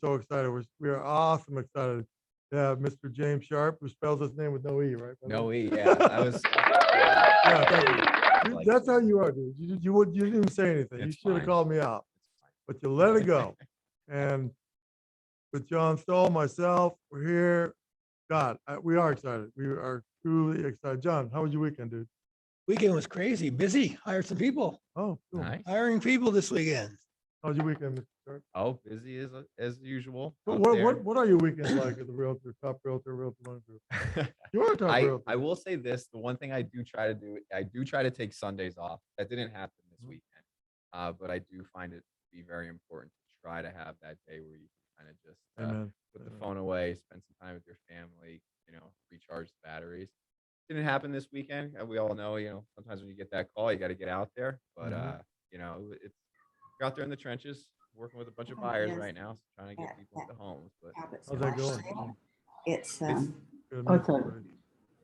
so excited. We are awesome excited to have Mr. James Sharp, who spells his name with no E, right? No E, yeah. I was. Yeah, thank you. Like, That's how you are, dude. You didn't even say anything. You It's should have fine. called me out, It's fine. but you let it go. And with John Stoll, myself, we're here. God, we are excited. We are truly excited. John, how was your weekend, dude? Weekend was crazy, busy, hired some people, Oh, cool. Nice. hiring people this weekend. How was your weekend, Mr. Sharp? Oh, busy as usual. What, out what, there. what, what are your weekends like as a realtor, top realtor, realtor one group? You are a top I realtor. will say this: the one thing I do try to do, I do try to take Sundays off. That didn't happen this weekend, but I do find it to be very important to try to have that day where you can kind of just Amen. put the Amen. phone away, spend some time with your family, recharge the batteries. Didn't happen this weekend. We all know, sometimes when you get that call, you got to get out there. But it's you're out there in the trenches, working with a bunch of buyers right now, trying to get people into homes. But How's that going? It's Good Oh, music, it's right?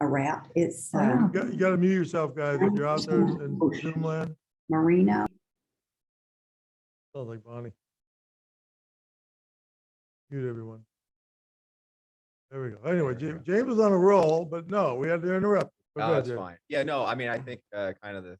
a wrap. It's You got to mute yourself, guys. If you're out there in Zoom land, merino. sounds like Bonnie. Mute everyone. There we go. Anyway, James was on a roll, but no, we had to interrupt. But go no, ahead, it's James. fine. Yeah, no, I mean, I think kind of the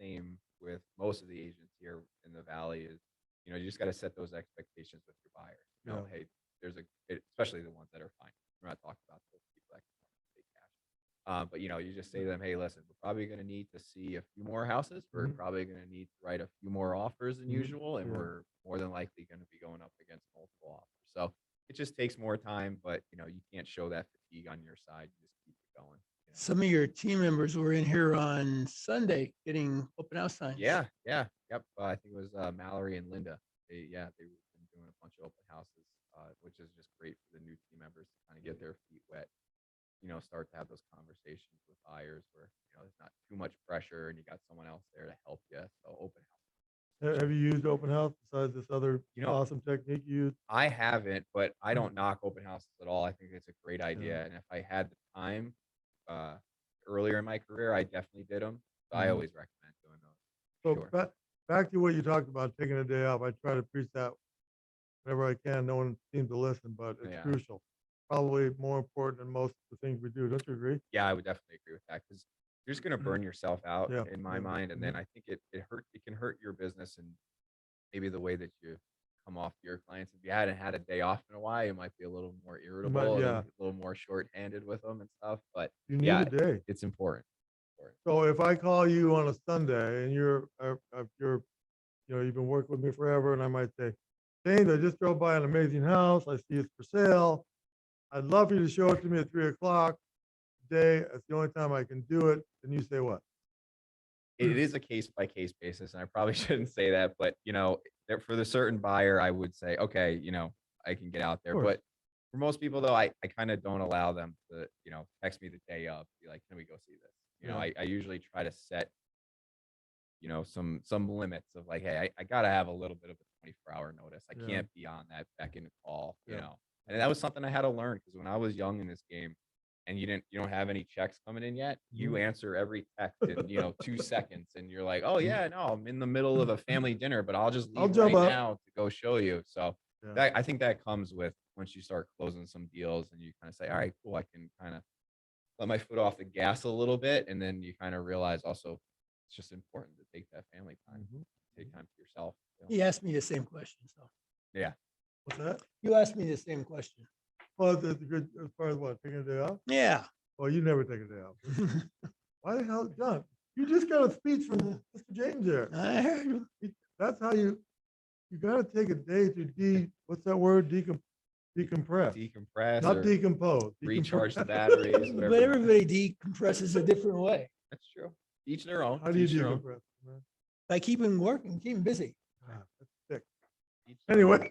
same with most of the agents here in the Valley is, you just got to set those expectations with your buyer. Hey, especially the ones that are fine. We're not talking about those people that can pay cash. But you just say to them, hey, listen, we're probably going to need to see a few more houses. We're probably going to need to write a few more offers than usual, and we're more than likely going to be going up against multiple offers. So it just takes more time, but you can't show that fatigue on your side. You just keep it going. Some of your team members were in here on Sunday getting open house signs. Yeah, yep. I think it was Mallory and Linda. They've been doing a bunch of open houses, which is just great for the new team members to kind of get their feet wet. Start to have those conversations with buyers where there's not too much pressure and you got someone else there to help you. So open house. Have you used open house besides this other awesome technique you use? I haven't, but I don't knock open houses at all. I think it's a great idea, and if I had the time earlier in my career, I definitely did them. So I always recommend doing those. So back to what you talked about, taking a day off. I try to preach that whenever I can. No one seems to listen, but it's crucial. Probably more important than most of the things we do. Don't you agree? Yeah, I would definitely agree with that because you're just going to burn yourself out in my mind, and then I think it can hurt your business and maybe the way that you come off to your clients. If you hadn't had a day off in a while, you might be a little more irritable and a little more short-handed with them and stuff. But you need a day. It's important. So if I call you on a Sunday and you've been working with me forever, and I might say, James, I just drove by an amazing house. I see it's for sale. I'd love for you to show it to me at 3:00 today. That's the only time I can do it. And you say what? It is a case-by-case basis, and I probably shouldn't say that, but for the certain buyer, I would say, okay, I can get out there. But for most people, though, I kind of don't allow them to, text me the day of, be like, can we go see this? I usually try to set, some limits of like, hey, I gotta have a little bit of a 24-hour notice. I can't be on that beck and call, And that was something I had to learn because when I was young in this game, and you don't have any checks coming in yet, you answer every text in 2 seconds, and you're like, oh yeah, no, I'm in the middle of a family dinner, but I'll just leave right now to go show you. So I think that comes with once you start closing some deals and you kind of say, all right, cool, I can kind of let my foot off the gas a little bit, and then you kind of realize also it's just important to take that family time, take time for yourself. He asked me the same question. So yeah. What's that? You asked me the same question. Well, that's good as far as what, taking a day off? Yeah. Well, you never take a day off. Why the hell, John? You just got a speech from Mr. James there. I heard him. That's how you got to take a day to what's that word? Decompress. Decompress. Not decompose. Recharge the batteries. But everybody decompresses a different way. That's true. Each their own. How do you decompress? By keeping working, keeping busy. That's sick. Anyway.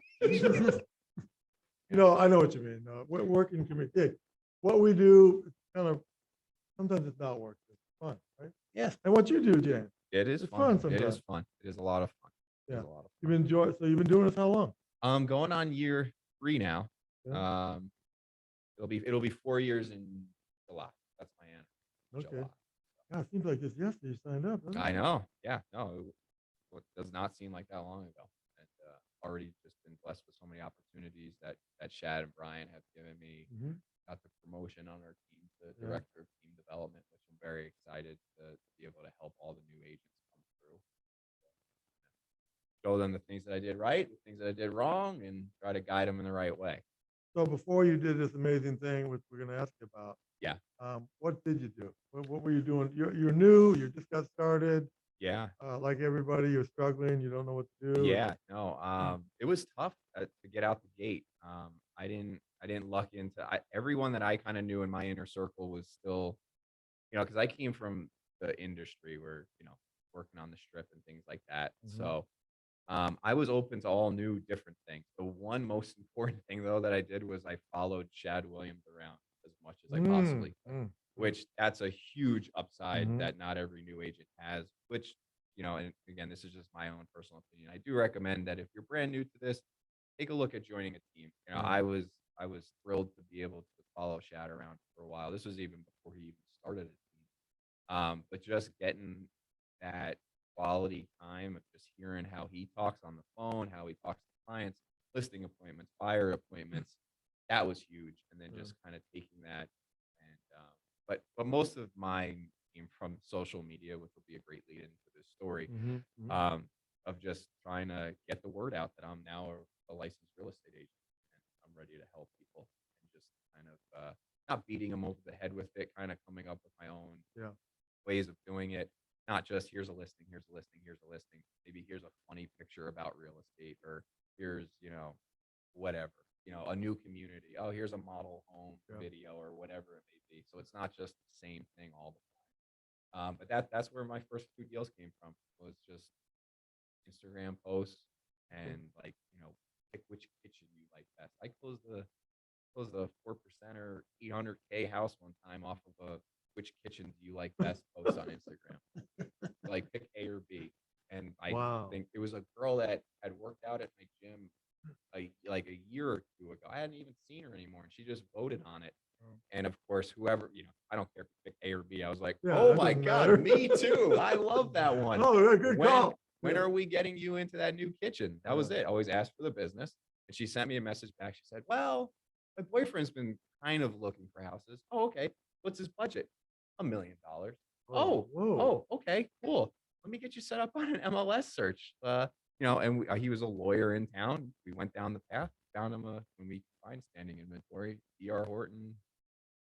I know what you mean. Working can be big. What we do, sometimes it's not work. It's fun, right? Yes. And what you do, James? It is fun It is sometimes. fun. It is a lot of fun. Yeah. A lot of fun. You've been doing this how long? Going on year 3 now. Yeah. It'll be 4 years in July. That's my end. Okay. God, it seems like just yesterday you signed up. I know. Yeah. No, it does not seem like that long ago. And already just been blessed with so many opportunities that Shad and Brian have given me. Mhm. Got the promotion on our team to Yeah. director of team development, which I'm very excited to be able to help all the new agents come through. Show them the things that I did right, the things that I did wrong, and try to guide them in the right way. So before you did this amazing thing, which we're gonna ask you about, Yeah. what did you do? What were you doing? You're new, you just got started, Yeah. like everybody, you're struggling, you don't know what to do. Yeah, no, it was tough to get out the gate. I didn't luck into everyone that I kind of knew in my inner circle was still, because I came from the industry where, working on the strip and things like that. Mhm. So I was open to all new different things. The one most important thing though that I did was I followed Shad Williams around as much as I possibly could, Mm. which that's a huge upside Mhm. that not every new agent has, which, and again, this is just my own personal opinion. I do recommend that if you're brand new to this, take a look at joining a team. Yeah. I was thrilled to be able to follow Shad around for a while. This was even before he even started a team. But just getting that quality time of just hearing how he talks on the phone, how he talks to clients, listing appointments, buyer appointments, that was huge. And then Yeah. just kind of taking that and but most of mine came from social media, which will be a great lead into this story. Mhm. Mhm. Of just trying to get the word out that I'm now a licensed real estate agent and I'm ready to help people and just kind of not beating them over the head with it, kind of coming up with my own Yeah. ways of doing it. Not just here's a listing, here's a listing, here's a listing. Maybe here's a funny picture about real estate, or here's, whatever, a new community. Oh, here's a model home Yeah. video or whatever it may be. So it's not just the same thing all the time. But that's where my first 2 deals came from, was just Instagram posts and pick which kitchen you like best. I closed a 4% or 800K house one time off of a which kitchen do you like best post on Instagram. Like pick A or B. And I Wow. think it was a girl that had worked out at my gym like a year or two ago. I hadn't even seen her anymore, and she just voted on it. Oh. And of course, whoever, I don't care if you pick A or B. I was like, Yeah, oh that my doesn't God, matter. me too. I love that one. Oh, yeah, good When call. when Yeah. are we getting you into that new kitchen? That was it. Always ask for the business. And she sent me a message back. She said, well, my boyfriend's been kind of looking for houses. Oh, okay. What's his budget? $1 million. Oh, Whoa. okay, cool. Let me get you set up on an MLS search. And he was a lawyer in town. We went down the path, found him when we find standing inventory, DR Horton,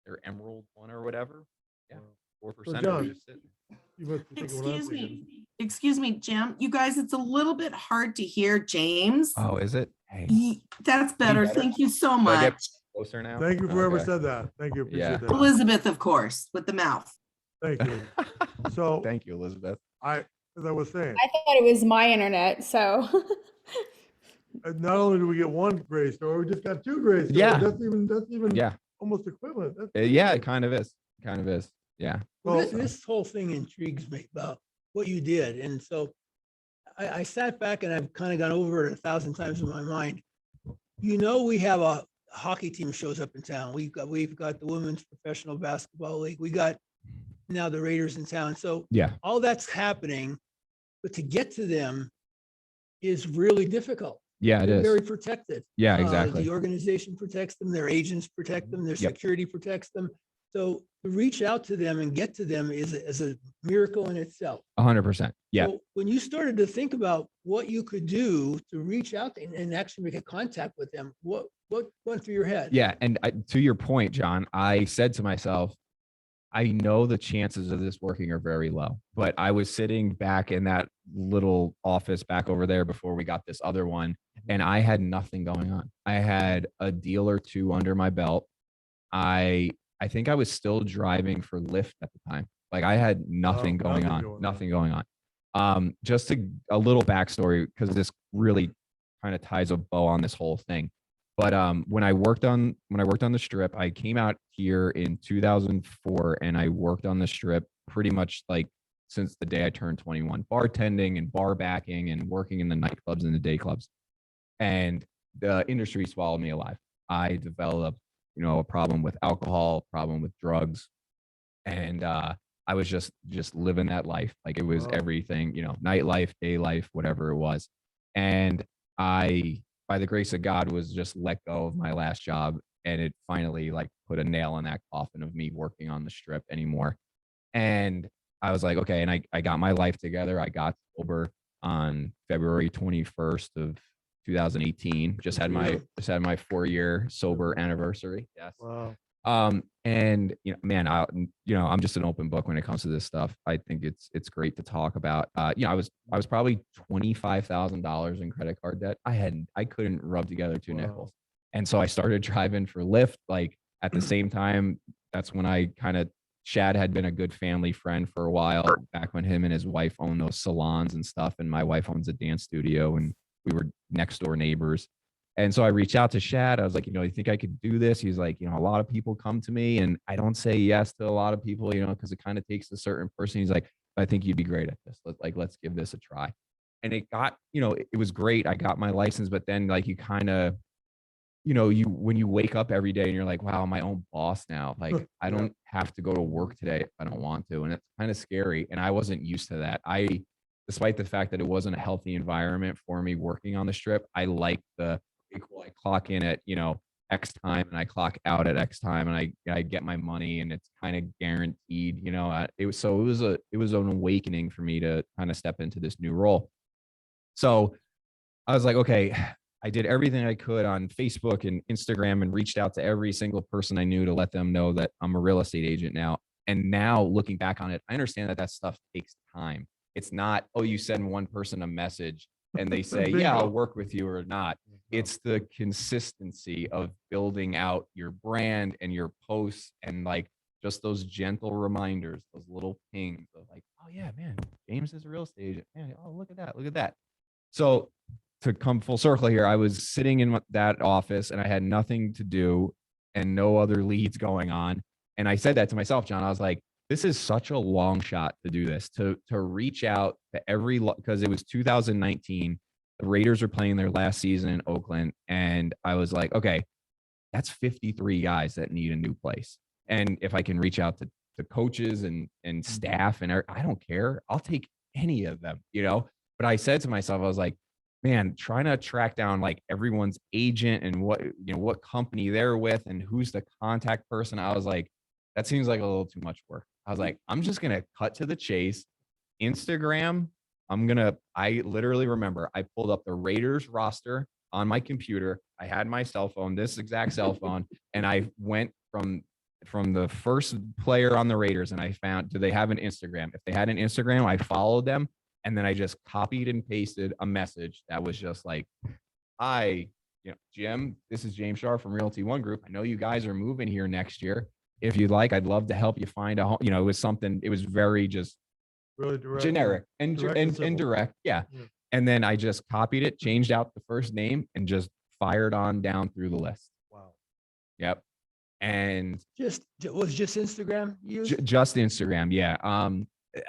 their Emerald one or whatever. Yeah, Wow. 4% John, just sitting. You must be thinking what I'm Excuse thinking. excuse me, Jim. You guys, it's a little bit hard to hear James. Oh, is it? Hey, That's better. better? Thank you so do I get much. closer now? Thank you for whoever Okay. said that. Thank you. Appreciate Yeah. that. Elizabeth, of course, with the mouth. Thank you. So Thank you, Elizabeth. as I was saying, I thought it was my internet, so not only do we get one gray story, we just got two gray stories. Yeah. That's even Yeah, almost equivalent. That's yeah, it great. kind of is. Kind of is. Yeah. Well, Well, this whole thing intrigues me about what you did. And so I sat back and I've kind of gone over it 1,000 times in my mind. We have a hockey team shows up in town. We've got the Women's Professional Basketball League. We got now the Raiders in town. So Yeah. all that's happening, but to get to them is really difficult. Yeah, it They're is. very protected. Yeah, exactly. The organization protects them, their agents protect them, their Yep. security protects them. So to reach out to them and get to them is a miracle in itself. 100%. Yeah. So when you started to think about what you could do to reach out and actually make a contact with them, what went through your head? Yeah. And to your point, John, I said to myself, I know the chances of this working are very low, but I was sitting back in that little office back over there before we got this other one, and I had nothing going on. I had a deal or two under my belt. I think I was still driving for Lyft at the time. Like I had nothing going nothing on, going on. nothing going on. Just a little backstory, because this really kind of ties a bow on this whole thing. But when I worked on the strip, I came out here in 2004 and I worked on the strip pretty much like since the day I turned 21, bartending and bar backing and working in the nightclubs and the day clubs. And the industry swallowed me alive. I developed, a problem with alcohol, problem with drugs. And I was just living that life. Like it was Wow. everything, nightlife, day life, whatever it was. And I, by the grace of God, was just let go of my last job, and it finally like put a nail in that coffin of me working on the strip anymore. And I was like, okay, and I got my life together. I got sober on February 21st of 2018. Just had my 4-year sober anniversary. Yes. Wow. And man, I'm just an open book when it comes to this stuff. I think it's great to talk about. I was probably $25,000 in credit card debt. I couldn't rub together two Wow. nickels. And so I started driving for Lyft. Like at the same time, that's when Shad had been a good family friend for a while, back when him and his wife owned those salons and stuff. And my wife owns a dance studio, and we were next door neighbors. And so I reached out to Shad. I was like, you think I could do this? He's like, a lot of people come to me and I don't say yes to a lot of people, because it kind of takes a certain person. He's like, I think you'd be great at this. Let's give this a try. And it got, it was great. I got my license, but then like you kind of, when you wake up every day and you're like, wow, I'm my own boss now. Like I don't have to go to work today if I don't want to. And it's kind of scary. And I wasn't used to that. Despite the fact that it wasn't a healthy environment for me working on the strip, I like the, cool, I clock in at, X time and I clock out at X time, and I get my money and it's kind of guaranteed, it was an awakening for me to kind of step into this new role. So I was like, okay, I did everything I could on Facebook and Instagram and reached out to every single person I knew to let them know that I'm a real estate agent now. And now looking back on it, I understand that stuff takes time. It's not, oh, you send one person a message and they say, yeah, I'll work with you or not. It's the consistency of building out your brand and your posts, and like just those gentle reminders, those little pings of like, oh yeah, man, James is a real estate agent. Man, oh, look at that. Look at that. So to come full circle here, I was sitting in that office and I had nothing to do and no other leads going on. And I said that to myself, John. I was like, this is such a long shot to do this, to reach out to because it was 2019. The Raiders were playing their last season in Oakland. And I was like, okay, that's 53 guys that need a new place. And if I can reach out to coaches and staff, and I don't care, I'll take any of them, But I said to myself, I was like, man, trying to track down like everyone's agent and what company they're with and who's the contact person. I was like, that seems like a little too much work. I was like, I'm just going to cut to the chase. Instagram, I literally remember I pulled up the Raiders roster on my computer. I had my cell phone, this exact cell phone, and I went from the first player on the Raiders and I found, do they have an Instagram? If they had an Instagram, I followed them. And then I just copied and pasted a message that was just like, hi, Jim, this is James Shar from Realty One Group. I know you guys are moving here next year. If you'd like, I'd love to help you find a home. It was something, it was very just Really direct. generic and simple. direct. Yeah. And then I just copied it, changed out the first name, and just fired on down through the list. Wow. Yep. And Just Instagram used? just Instagram. Yeah.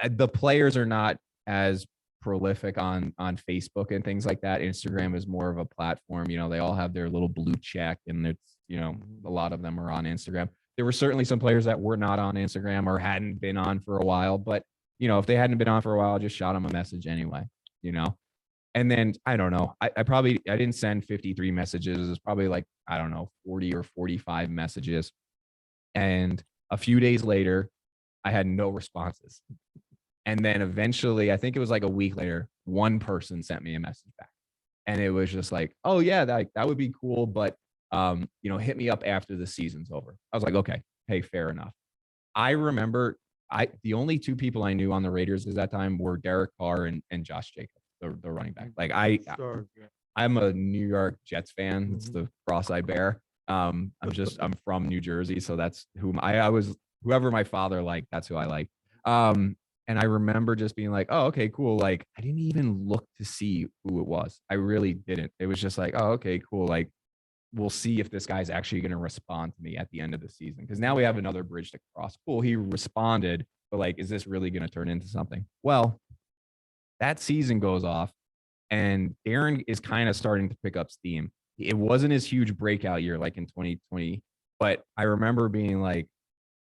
The players are not as prolific on Facebook and things like that. Instagram is more of a platform. They all have their little blue check, and it's, a lot of them are on Instagram. There were certainly some players that were not on Instagram or hadn't been on for a while, but if they hadn't been on for a while, I just shot them a message anyway, And then I don't know, I didn't send 53 messages. It was probably like, I don't know, 40 or 45 messages. And a few days later, I had no responses. And then eventually, I think it was like a week later, one person sent me a message back. And it was just like, oh yeah, that would be cool. But, hit me up after the season's over. I was like, okay, hey, fair enough. I remember the only two people I knew on the Raiders at that time were Derek Carr and Josh Jacobs, the running back. Like I'm a New York Jets fan. It's the cross I bear. I'm from New Jersey. So that's whoever my father liked, that's who I like. And I remember just being like, oh, okay, cool. Like I didn't even look to see who it was. I really didn't. It was just like, oh, okay, cool. Like we'll see if this guy's actually going to respond to me at the end of the season. Because now we have another bridge to cross. Cool. He responded, but like, is this really going to turn into something? Well, that season goes off and Darren is kind of starting to pick up steam. It wasn't his huge breakout year like in 2020, but I remember being like,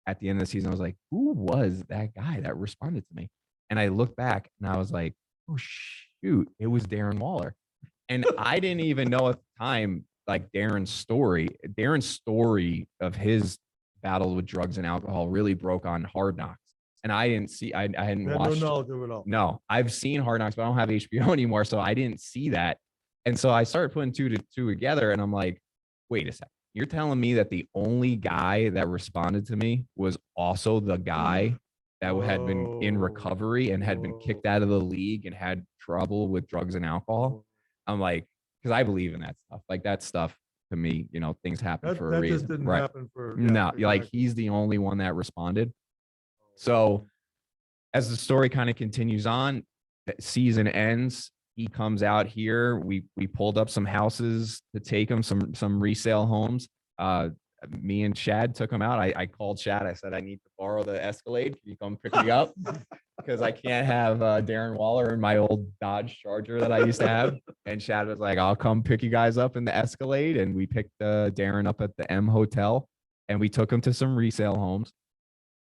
at the end of the season, I was like, who was that guy that responded to me? And I looked back and I was like, oh, shoot, it was Darren Waller. And I didn't even know at the time, like Darren's story of his battle with drugs and alcohol really broke on Hard Knocks. And I didn't see, I hadn't You had no watched. knowledge of it all. No, I've seen Hard Knocks, but I don't have HBO anymore. So I didn't see that. And so I started putting two to two together and I'm like, wait a second. You're telling me that the only guy that responded to me was also the guy that had been in recovery and had been kicked out of the league and had trouble with drugs and alcohol. I'm like, because I believe in that stuff. Like that stuff to me, things happen for a That reason. just didn't Right. happen for. No, like exactly. he's the only one that responded. So as the story kind of continues on, the season ends. He comes out here. We pulled up some houses to take him, some resale homes. Me and Chad took him out. I called Chad. I said, I need to borrow the Escalade. Can you come pick me up? Because I can't have Darren Waller in my old Dodge Charger that I used to have. And Chad was like, I'll come pick you guys up in the Escalade. And we picked Darren up at the M Hotel and we took him to some resale homes.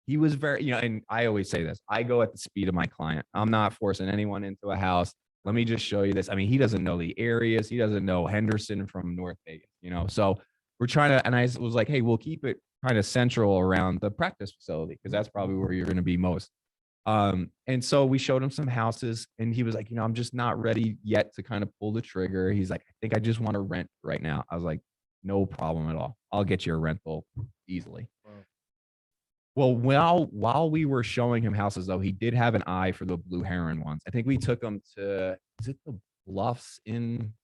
He was very, and I always say this, I go at the speed of my client. I'm not forcing anyone into a house. Let me just show you this. I mean, he doesn't know the areas. He doesn't know Henderson from North Vegas, so we're trying to, and I was like, hey, we'll keep it kind of central around the practice facility because that's probably where you're going to be most. And so we showed him some houses and he was like, I'm just not ready yet to kind of pull the trigger. He's like, I think I just want to rent right now. I was like, no problem at all. I'll get you a rental easily. Wow. Well, while we were showing him houses, though, he did have an eye for the Blue Heron ones. I think we took him to, is it the Bluffs in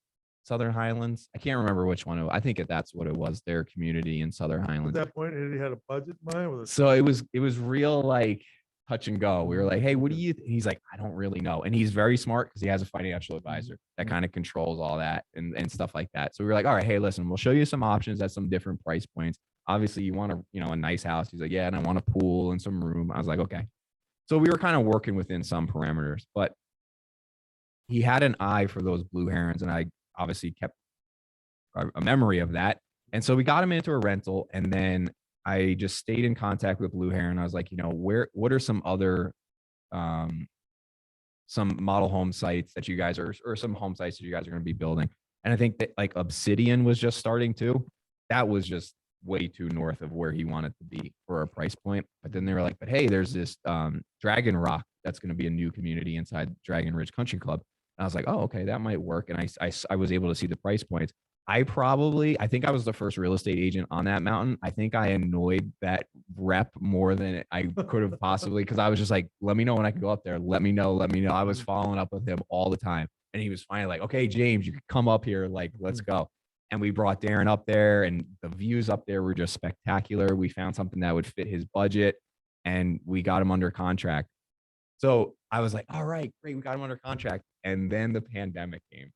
Southern Highlands? I can't remember which one. I think that's what it was, their community in Southern At Highlands. that point, he had a budget in mind with So it was real like touch and go. We were like, hey, what do you he's like, I don't really know. And he's very smart because he has a financial advisor that kind of controls all that and stuff like that. So we were like, all right, hey, listen, we'll show you some options at some different price points. Obviously you want a nice house. He's like, yeah, and I want a pool and some room. I was like, okay. So we were kind of working within some parameters, but he had an eye for those Blue Herons. And I obviously kept a memory of that. And so we got him into a rental and then I just stayed in contact with Blue Heron. I was like, what are some other, some model home sites that you guys are, or some home sites that you guys are going to be building? And I think that like Obsidian was just starting to, that was just way too north of where he wanted to be for a price point. But then they were like, but hey, there's this Dragon Rock that's going to be a new community inside Dragon Ridge Country Club. And I was like, oh, okay, that might work. And I was able to see the price points. I think I was the first real estate agent on that mountain. I think I annoyed that rep more than I could have possibly, because I was just like, let me know when I can go up there. Let me know. I was following up with him all the time. And he was finally like, okay, James, you can come up here. Like, let's go. And we brought Darren up there and the views up there were just spectacular. We found something that would fit his budget and we got him under contract. So I was like, all right, great. We got him under contract. And then the pandemic came.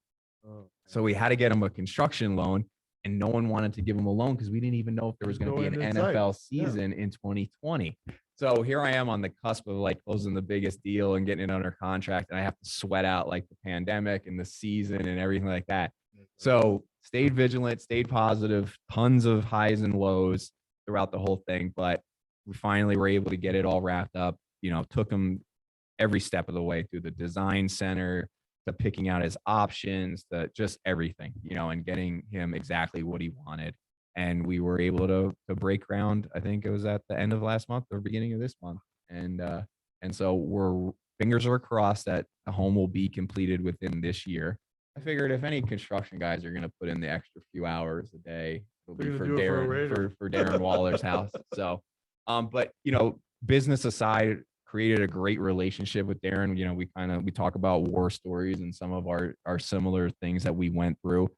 So we had to get him a construction loan and no one wanted to give him a loan because we didn't even know if there was going to be an NFL season in 2020. So here I am on the cusp of like closing the biggest deal and getting it under contract. And I have to sweat out like the pandemic and the season and everything like that. So stayed vigilant, stayed positive, tons of highs and lows throughout the whole thing. But we finally were able to get it all wrapped up, took him every step of the way through the design center, to picking out his options, to just everything, and getting him exactly what he wanted. And we were able to break ground. I think it was at the end of last month or beginning of this month. And so fingers are crossed that the home will be completed within this year. I figured if any construction guys are going to put in the extra few hours a day, it'll be for Darren Waller's house. So, but business aside, created a great relationship with Darren. We talk about war stories and some of our similar things that we went through.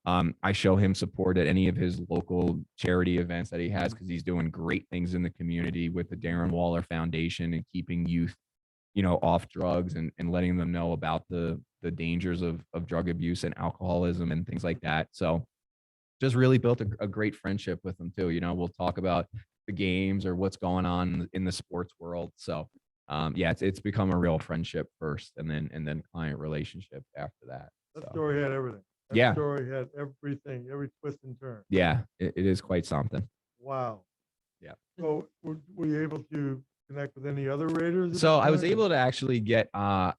I show him support at any of his local charity events that he has because he's doing great things in the community with the Darren Waller Foundation and keeping youth, off drugs and letting them know about the dangers of drug abuse and alcoholism and things like that. So just really built a great friendship with him too. We'll talk about the games or what's going on in the sports world. So it's become a real friendship first and then client relationship after that. That story had everything. That story had everything, every twist and turn. Yeah, it is quite something. Wow. Yeah. So were you able to connect with any other Raiders? at So this I was point? able to actually get I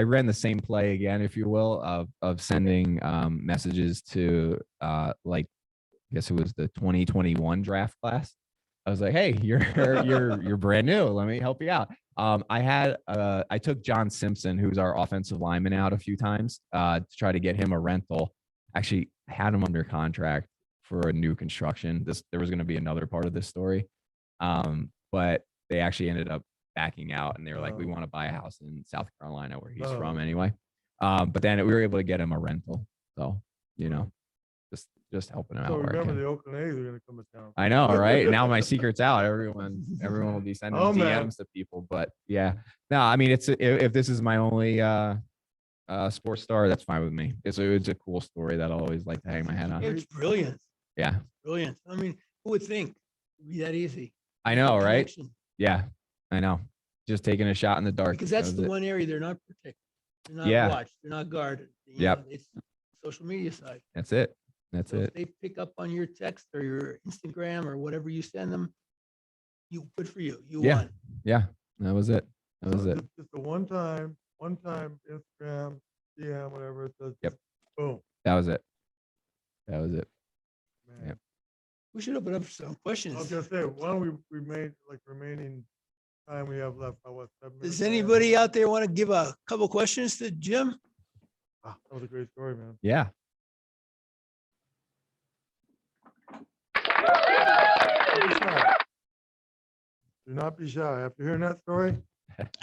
ran the same play again, if you will, of sending messages to like I guess it was the 2021 draft class. I was like, hey, you're brand new. Let me help you out. I took John Simpson, who's our offensive lineman, out a few times to try to get him a rental. Actually had him under contract for a new construction. There was going to be another part of this story. But they actually ended up backing out and they were like, we Oh. want to buy a house in South Carolina where he's Oh. from anyway. But then we were able to get him a rental. So, you know, just helping him So out. remember, Working. the Oakland A's are gonna come to town. I know, right? Now my secret's out. Everyone will be sending Oh, man. DMs to people. But yeah, no, I mean, if this is my only sports star, that's fine with me. It's a cool story that I always like to hang my hat on. It's brilliant, Yeah, brilliant. I mean, who would think it'd be that easy? I know, right? Connection. Yeah, I know. Just taking a shot in the dark. Because that's That was the it. one area they're not protected. They're not Yeah. watched, they're not guarded. You Yep. know, it's social media side. That's it. That's So if it. they pick up on your text or your Instagram or whatever you send them, good for you. You Yeah. won. Yeah, that was it. That was So it. Just a one-time Instagram, DM, whatever it says. Yep. Boom. That was it. That was it. Man. Yep. We should open up for some I was questions. gonna say, why don't we remain, like, remaining time we have left, what, 7 minutes? Does anybody out there want to give a couple questions to Jim? Ah, that was a great story, man. Yeah. Don't be shy. Do not be shy. After hearing that story.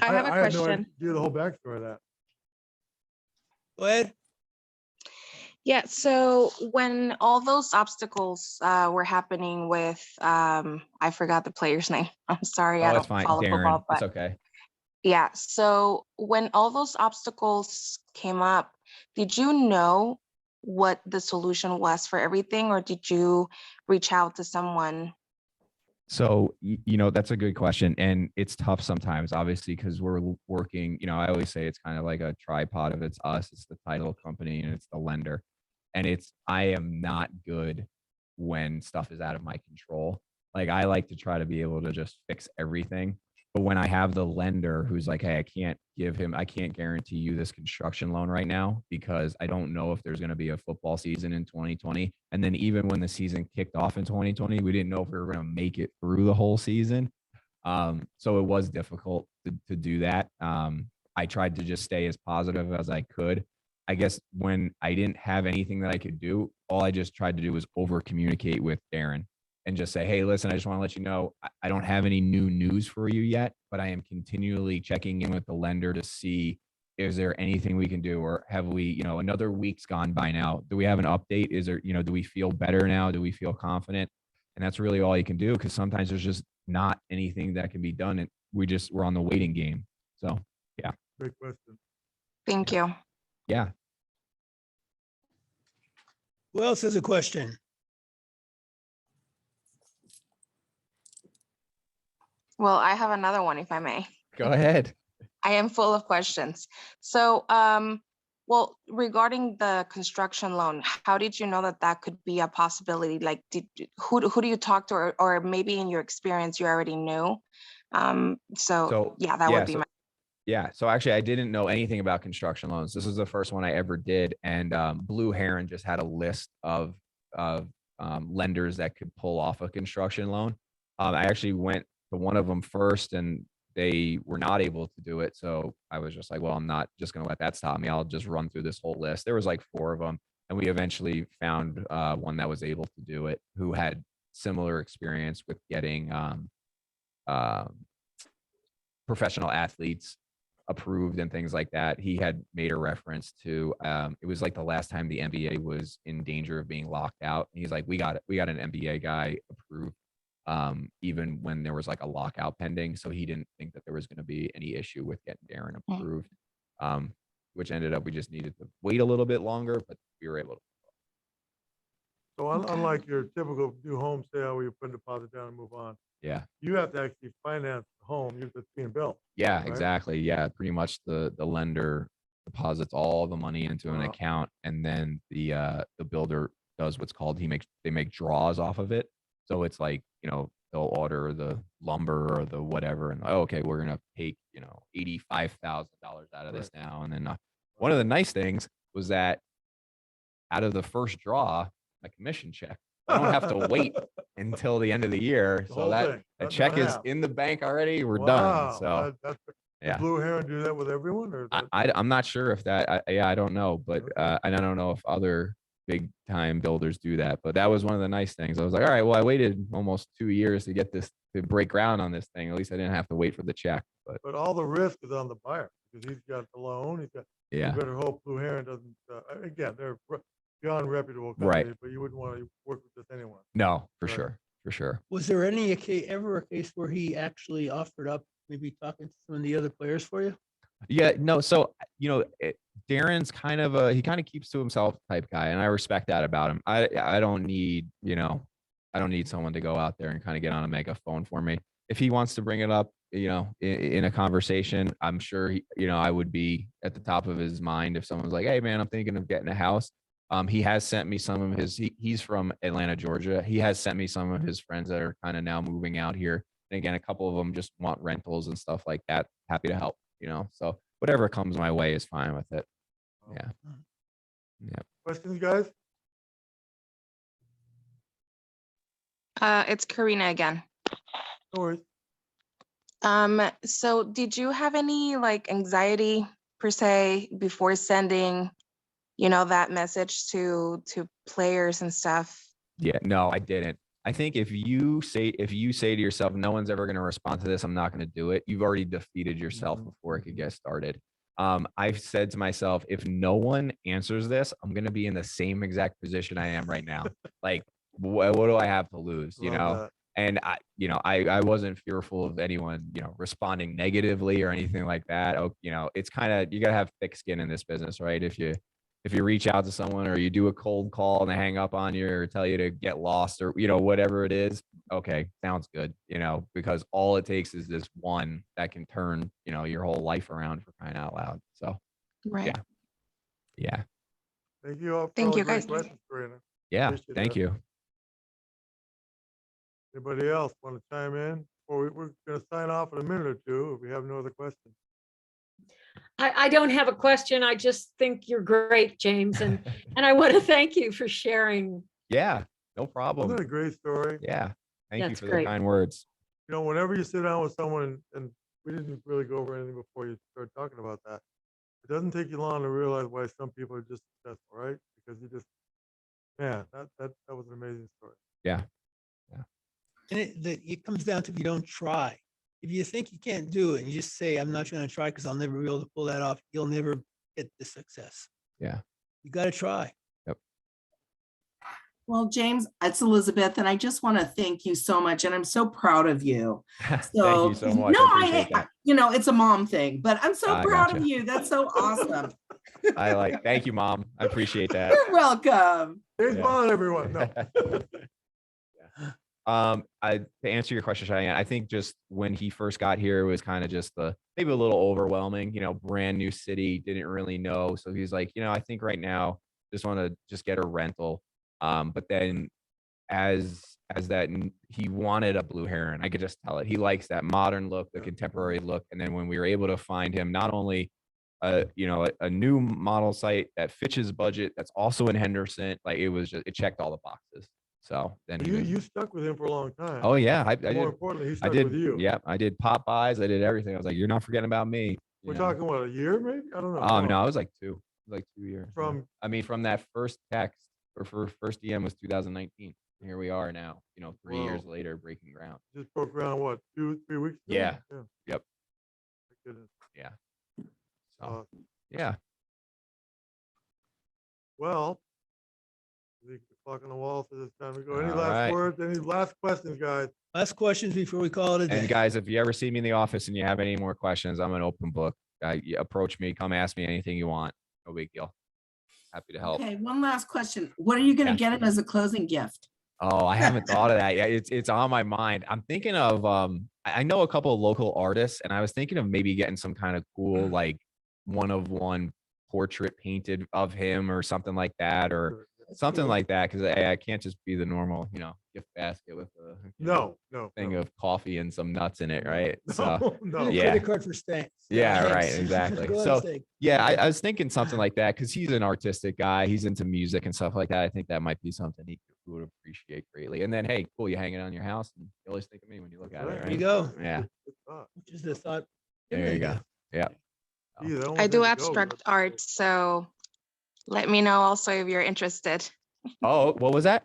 I have a I had no question. idea the whole backstory of that. Go ahead. Yeah, so when all those obstacles were happening with, I forgot the player's name. I'm sorry, I Oh, it's don't fine. follow Darren, football, it's but okay. yeah. So when all those obstacles came up, did you know what the solution was for everything, or did you reach out to someone? So, you know, that's a good question. And it's tough sometimes, obviously, because we're working, you know, I always say it's kind of like a tripod of it's us, it's the title company, and it's the lender. And I am not good when stuff is out of my control. Like, I like to try to be able to just fix everything. But when I have the lender who's like, hey, I can't guarantee you this construction loan right now because I don't know if there's going to be a football season in 2020. And then even when the season kicked off in 2020, we didn't know if we were going to make it through the whole season. So it was difficult to do that. I tried to just stay as positive as I could. I guess when I didn't have anything that I could do, all I just tried to do was over communicate with Darren and just say, hey, listen, I just want to let you know, I don't have any new news for you yet, but I am continually checking in with the lender to see, is there anything we can do? Or have we, you know, another week's gone by now. Do we have an update? Is there, you know, do we feel better now? Do we feel confident? And that's really all you can do, because sometimes there's just not anything that can be done. And we're on the waiting game. So, yeah. Great question. Thank you. Yeah. Who else has a question? Well, I have another one, if I may. Go ahead. I am full of questions. So, well, regarding the construction loan, how did you know that could be a possibility? Like, who do you talk to, or maybe in your experience, you already knew? So yeah, that would be my. Yeah. So actually, I didn't know anything about construction loans. This was the first one I ever did. And Blue Heron just had a list of lenders that could pull off a construction loan. I actually went to one of them first, and they were not able to do it. So I was just like, well, I'm not just going to let that stop me. I'll just run through this whole list. There was like 4 of them. And we eventually found one that was able to do it, who had similar experience with getting professional athletes approved and things like that. He had made a reference to it was like the last time the NBA was in danger of being locked out. And he's like, we got an NBA guy approved even when there was like a lockout pending. So he didn't think that there was going to be any issue with getting Darren approved, which ended up we just needed to wait a little bit longer, but we were able to. So unlike your typical new home sale where you put a deposit down and move on, Yeah. you have to actually finance the home that's being built. Yeah, right? exactly. Yeah. Pretty much the lender deposits all the money into an Wow. account, and then the builder does what's called they make draws off of it. So it's like, you know, they'll order the lumber or the whatever, and oh, okay, we're gonna take $85,000 out of this now. And then one of the nice things was that out of the first draw, my commission check, I don't have to wait until the end of the year. The So whole that thing, the cut in check is half. in the bank already. We're Wow, done. So that's yeah. Blue Heron do that with everyone, or I'm not sure if that, I don't know, but Okay. and I don't know if other big time builders do that, but that was one of the nice things. I was like, all right, well, I waited almost 2 years to get this, to break ground on this thing. At least I didn't have to wait for the check, but all the risk is on the buyer because he's got the loan. You yeah, better hope Blue Heron doesn't. Again, they're beyond reputable Right. company, but you wouldn't want to work with just anyone. no, for Right. sure. For sure. Was there ever a case where he actually offered up, maybe talking to some of the other players for you? Yeah, no. So, Darren's kind of he kind of keeps to himself type guy. And I respect that about him. I don't need, I don't need someone to go out there and kind of get on a megaphone for me. If he wants to bring it up, in a conversation, I'm sure I would be at the top of his mind if someone's like, hey man, I'm thinking of getting a house. He has sent me some of his, he's from Atlanta, Georgia. He has sent me some of his friends that are kind of now moving out here. And again, a couple of them just want rentals and stuff like that. Happy to help, so whatever comes my way is fine with it. Yeah. Yeah. Questions, guys? It's Karina again. No worries. So did you have any like anxiety per se before sending, that message to players and stuff? Yeah, no, I didn't. I think if you say to yourself, no one's ever going to respond to this, I'm not going to do it, you've already defeated yourself before it could get started. I've said to myself, if no one answers this, I'm going to be in the same exact position I am right now. Like, what do I have to lose? Love that. And I wasn't fearful of anyone, responding negatively or anything like that. Oh, it's kind of, you gotta have thick skin in this business, right? If you reach out to someone or you do a cold call and they hang up on you or tell you to get lost or, whatever it is, okay, sounds good, because all it takes is this one that can turn, your whole life around, for crying out loud. So Right. yeah. Thank you all. For Thank all the you, great guys. questions, Karina. Yeah. Appreciate Thank that. you. Anybody else want to chime in? Or we're going to sign off in a minute or two if we have no other questions. I don't have a question. I just think you're great, James. And I want to thank you for sharing. Yeah, no Wasn't problem. it a great story? Yeah. Thank you That's for the great. kind words. Whenever you sit down with someone, and we didn't really go over anything before you start talking about that, it doesn't take you long to realize why some people are just successful, right? Because you just, man, that was an amazing story. Yeah. And it comes down to if you don't try. If you think you can't do it, and you just say, I'm not going to try because I'll never be able to pull that off, you'll never get the success. Yeah. You got to try. Well, James, it's Elizabeth, and I just want to thank you so much, and I'm so proud of you. Thank you so much. No, I appreciate that. it's a mom thing, but I'm so I proud of gotcha. you. That's so awesome. Thank you, Mom. I appreciate that. You're welcome. Thanks, Yeah. on everyone. No. To answer your question, Cheyenne, I think just when he first got here, it was kind of just maybe a little overwhelming, brand new city, didn't really know. So he's like, I think right now, just want to just get a rental. But then as he wanted a Blue Heron, I could just tell it. He likes that modern look, the contemporary look. And then when we were able to find him, not only a new model site that fits his budget, that's also in Henderson, like it checked all the boxes. So then You stuck with him for a long time. oh yeah, I More did. importantly, he I stuck did. with you. Yeah, I did pop buys. I did everything. I was like, you're not forgetting about me. We're talking, what, a year maybe? I don't know. No, it was like 2 years. yeah. From- I mean, from that first text or first DM was 2019. Here we are now, 3 years Wow. later, breaking ground. Just broke ground, what, 2-3 weeks ago? Yeah. Yeah. Yep. My goodness. Yeah. So Awesome. yeah. Well, the clock on the wall says it's time to go. Any All last right. words? Any last questions, guys? Last questions before we call it a day. And guys, if you ever see me in the office and you have any more questions, I'm an open book. You approach me, come ask me anything you want. No big deal. Happy to help. Okay, one last question. What are you going to Yeah. get him as a closing gift? Oh, I haven't thought of that yet. It's on my mind. I'm thinking of I know a couple of local artists, and I was thinking of maybe getting some kind of cool like one-of-one portrait painted of him or something like that, or something great. like that, because I can't just be the normal, gift basket with a No, thing no. of coffee and some nuts in it, right? So No, And no. a Yeah. credit card for steak. yeah, right, Thanks. exactly. Go ahead, So steak. yeah, I was thinking something like that because he's an artistic guy. He's into music and stuff like that. I think that might be something he would appreciate greatly. And then, hey, cool, you hang it on your house, and you always think of me when you look at it, That's There you right? go. Yeah. Good thought. Which is the thought. There you go. everybody Yeah. Geez, I almost do had to go, but abstract art, so let me know also if you're interested. Oh, what was that?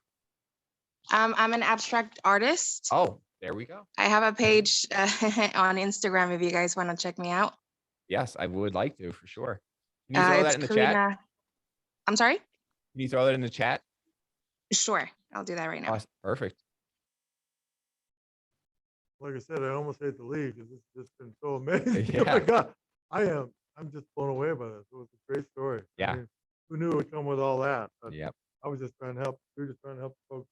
I'm an abstract artist. Oh, there we go. I have a page on Instagram if you guys want to check me out. Yes, I would like to for sure. Can you throw that It's in the chat? Karina. I'm sorry? Can you throw that in the chat? Sure, I'll do that right now. Awesome. Perfect. like I said, I almost hate to leave because it's just been so amazing. Oh Yeah. my God, I'm just blown away by this. It was a great story. Yeah. I mean, who knew it would come with all that? But Yep. I was just trying to help. We were just trying to help folks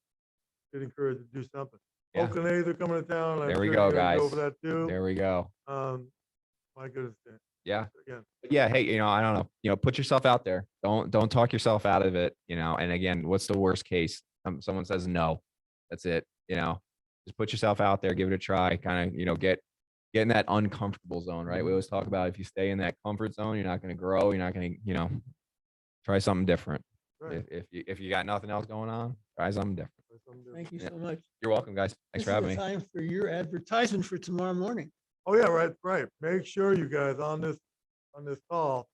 get encouraged to do something. Yeah. Oakland A's are coming to town. I'm There we sure go, you gotta guys. Go for that too. There we go. My goodness. Dan. Yeah. Again, But yeah, hey, I don't know, put yourself out there. Don't talk yourself out of it, and again, what's the worst case? Someone says no. That's it, just put yourself out there, give it a try, kind of, get in that uncomfortable zone, right? We always talk about if you stay in that comfort zone, you're not going to grow, you're not going to, try something different. right. If you got nothing else going on, try something different. Thank you Yeah. so much. You're welcome, guys. Thanks This for is having the me. time for your advertisement for tomorrow morning. Oh yeah, right. Make sure you guys on this call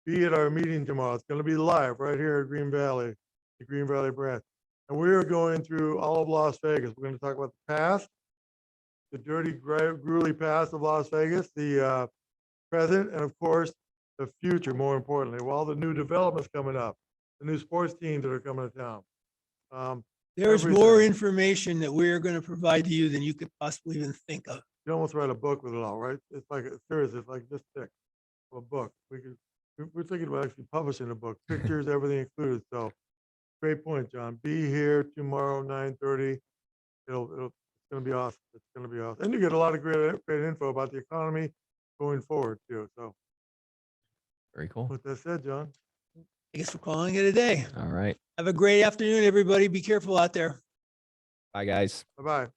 be at our meeting tomorrow. It's going to be live right here at Green Valley, the Green Valley branch, and we are going through all of Las Vegas. We're going to talk about the past, the dirty, gruely past of Las Vegas, the present, and of course the future. More importantly, with all the new developments coming up, the new sports teams that are coming to town. There's more Everything. information that we're going to provide to you than you could possibly even think of. You almost write a book with it all, right? It's like seriously, it's like this thick of a book. We're thinking about actually publishing a book, pictures, everything included. So, great point, John. Be here tomorrow, 9:30. It's gonna be awesome. It's gonna be awesome, and you get a lot of great info about the economy going forward too. So, Very cool. with that said, John. I guess we're calling it a day. All right. Have a great afternoon, everybody. Be careful out there. Bye, guys. Bye bye.